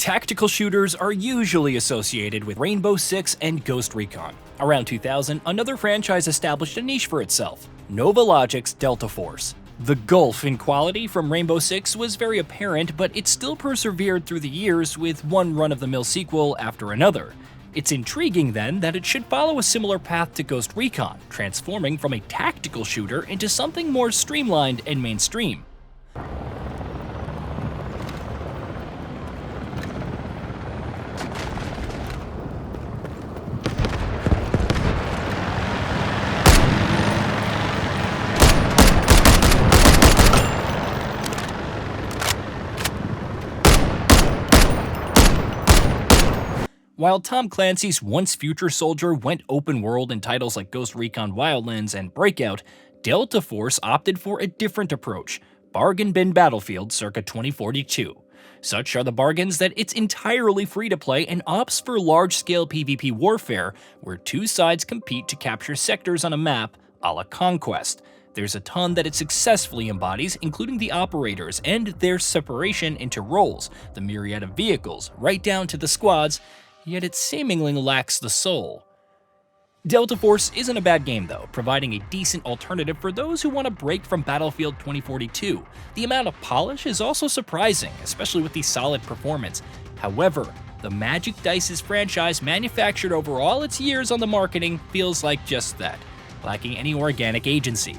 Tactical shooters are usually associated with Rainbow Six and Ghost Recon. Around 2000, another franchise established a niche for itself, Nova Logic's Delta Force. The gulf in quality from Rainbow Six was very apparent, but it still persevered through the years with one run-of-the-mill sequel after another. It's intriguing then that it should follow a similar path to Ghost Recon, transforming from a tactical shooter into something more streamlined and mainstream. While Tom Clancy's once future soldier went open world in titles like Ghost Recon Wildlands and Breakout, Delta Force opted for a different approach, Bargain Bin Battlefield circa 2042. Such are the bargains that it's entirely free to play and opts for large-scale PvP warfare, where two sides compete to capture sectors on a map a la Conquest. There's a ton that it successfully embodies, including the operators and their separation into roles, the myriad of vehicles, right down to the squads, yet it seemingly lacks the soul. Delta Force isn't a bad game though, providing a decent alternative for those who want to break from Battlefield 2042. The amount of polish is also surprising, especially with the solid performance. However, the Magic Dice's franchise, manufactured over all its years on the marketing, feels like just that, lacking any organic agency.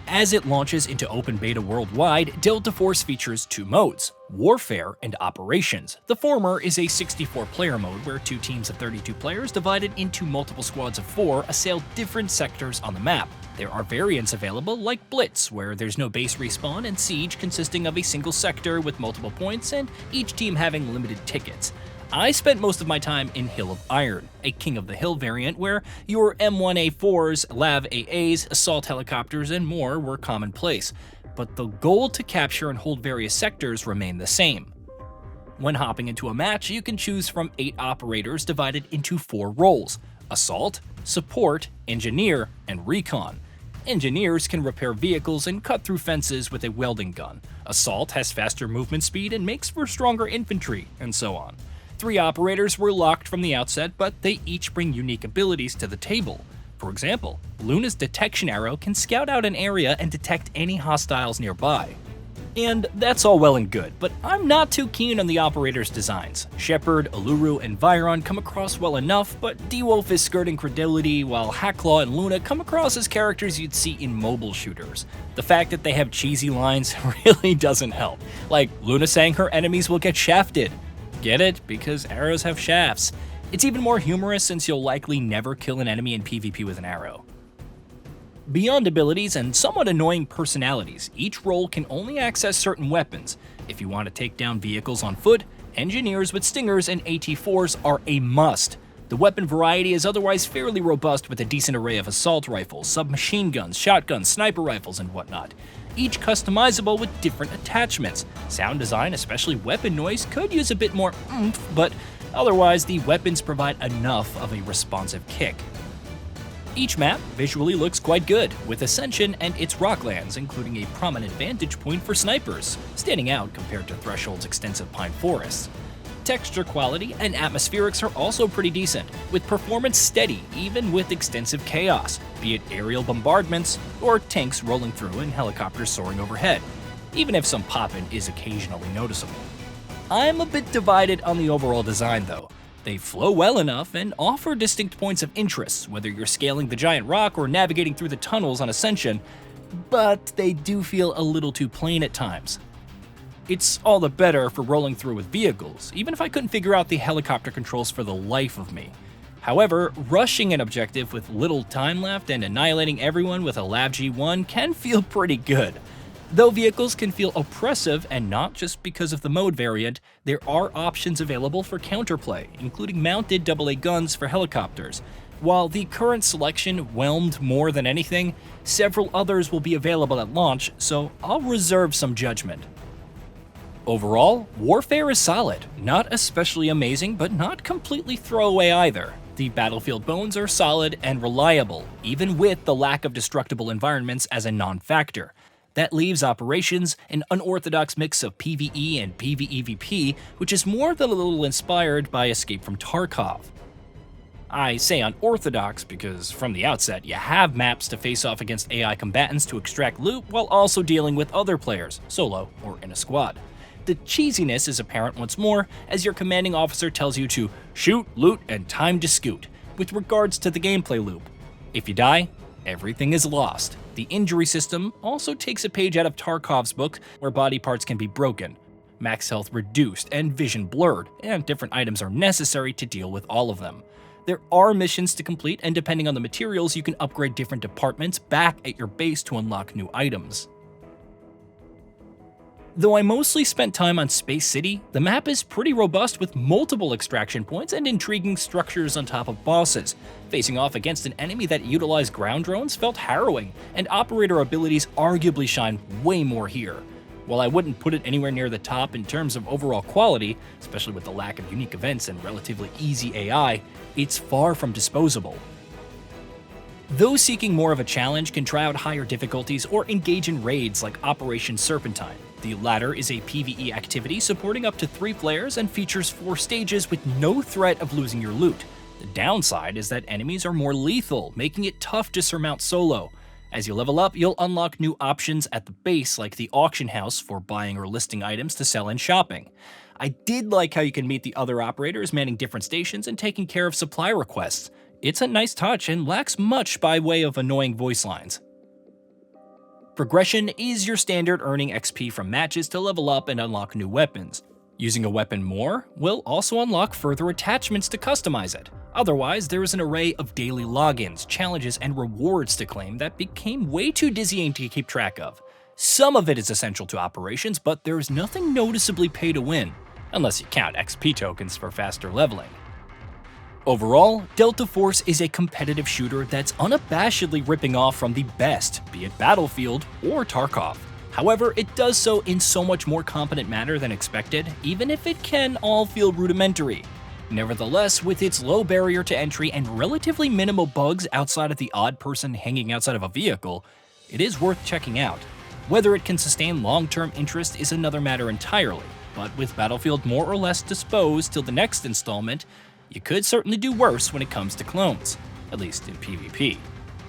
As it launches into open beta worldwide, Delta Force features two modes, Warfare and Operations. The former is a 64-player mode where two teams of 32 players divided into multiple squads of 4 assail different sectors on the map. There are variants available like Blitz, where there's no base respawn, and Siege, consisting of a single sector with multiple points and each team having limited tickets. I spent most of my time in Hill of Iron, a King of the Hill variant where your M1A4s, LAV AAs, assault helicopters, and more were commonplace, but the goal to capture and hold various sectors remained the same. When hopping into a match, you can choose from 8 operators divided into 4 roles: Assault, Support, Engineer, and Recon. Engineers can repair vehicles and cut through fences with a welding gun. Assault has faster movement speed and makes for stronger infantry, and so on. 3 operators were locked from the outset, but they each bring unique abilities to the table. For example, Luna's detection arrow can scout out an area and detect any hostiles nearby. And that's all well and good, but I'm not too keen on the operators' designs. Shepard, Uluru, and Viron come across well enough, but D-Wolf is skirting credulity, while Hacklaw and Luna come across as characters you'd see in mobile shooters. The fact that they have cheesy lines really doesn't help, like Luna saying her enemies will get shafted. Get it? Because arrows have shafts. It's even more humorous since you'll likely never kill an enemy in PvP with an arrow. Beyond abilities and somewhat annoying personalities, each role can only access certain weapons. If you want to take down vehicles on foot, engineers with stingers and AT-4s are a must. The weapon variety is otherwise fairly robust with a decent array of assault rifles, submachine guns, shotguns, sniper rifles, and whatnot. Each customizable with different attachments. Sound design, especially weapon noise, could use a bit more oomph, but otherwise the weapons provide enough of a responsive kick. Each map visually looks quite good, with Ascension and its rocklands including a prominent vantage point for snipers, standing out compared to Threshold's extensive pine forests. Texture quality and atmospherics are also pretty decent, with performance steady even with extensive chaos, be it aerial bombardments or tanks rolling through and helicopters soaring overhead, even if some poppin' is occasionally noticeable. I'm a bit divided on the overall design though. They flow well enough and offer distinct points of interest, whether you're scaling the giant rock or navigating through the tunnels on Ascension, but they do feel a little too plain at times. It's all the better for rolling through with vehicles, even if I couldn't figure out the helicopter controls for the life of me. However, rushing an objective with little time left and annihilating everyone with a LAV G1 can feel pretty good. Though vehicles can feel oppressive, and not just because of the mode variant, there are options available for counterplay, including mounted AA guns for helicopters. While the current selection whelmed more than anything, several others will be available at launch, so I'll reserve some judgment. Overall, Warfare is solid, not especially amazing, but not completely throwaway either. The Battlefield bones are solid and reliable, even with the lack of destructible environments as a non-factor. That leaves Operations, an unorthodox mix of PvE and PvEVP, which is more than a little inspired by Escape from Tarkov. I say unorthodox because from the outset, you have maps to face off against AI combatants to extract loot while also dealing with other players, solo or in a squad. The cheesiness is apparent once more as your commanding officer tells you to shoot, loot, and time to scoot, with regards to the gameplay loop. If you die, everything is lost. The injury system also takes a page out of Tarkov's book where body parts can be broken, max health reduced, and vision blurred, and different items are necessary to deal with all of them. There are missions to complete, and depending on the materials, you can upgrade different departments back at your base to unlock new items. Though I mostly spent time on Space City, the map is pretty robust with multiple extraction points and intriguing structures on top of bosses. Facing off against an enemy that utilized ground drones felt harrowing, and operator abilities arguably shine way more here. While I wouldn't put it anywhere near the top in terms of overall quality, especially with the lack of unique events and relatively easy AI, it's far from disposable. Those seeking more of a challenge can try out higher difficulties or engage in raids like Operation Serpentine. The latter is a PvE activity supporting up to 3 players and features 4 stages with no threat of losing your loot. The downside is that enemies are more lethal, making it tough to surmount solo. As you level up, you'll unlock new options at the base like the auction house for buying or listing items to sell and shopping. I did like how you can meet the other operators manning different stations and taking care of supply requests. It's a nice touch and lacks much by way of annoying voice lines. Progression is your standard earning XP from matches to level up and unlock new weapons. Using a weapon more will also unlock further attachments to customize it. Otherwise, there is an array of daily logins, challenges, and rewards to claim that became way too dizzying to keep track of. Some of it is essential to Operations, but there is nothing noticeably pay to win, unless you count XP tokens for faster leveling. Overall, Delta Force is a competitive shooter that's unabashedly ripping off from the best, be it Battlefield or Tarkov. However, it does so in so much more competent manner than expected, even if it can all feel rudimentary. Nevertheless, with its low barrier to entry and relatively minimal bugs outside of the odd person hanging outside of a vehicle, it is worth checking out. Whether it can sustain long-term interest is another matter entirely, but with Battlefield more or less disposed till the next installment, you could certainly do worse when it comes to clones, at least in PvP.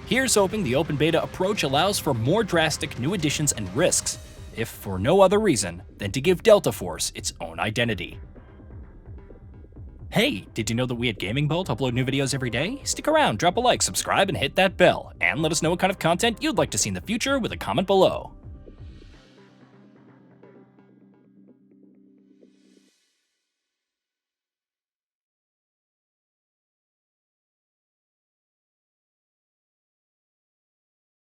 Here's hoping the open beta approach allows for more drastic new additions and risks, if for no other reason than to give Delta Force its own identity. Hey, did you know that we at GamingBolt upload new videos every day? Stick around, drop a like, subscribe, and hit that bell, and let us know what kind of content you'd like to see in the future with a comment below.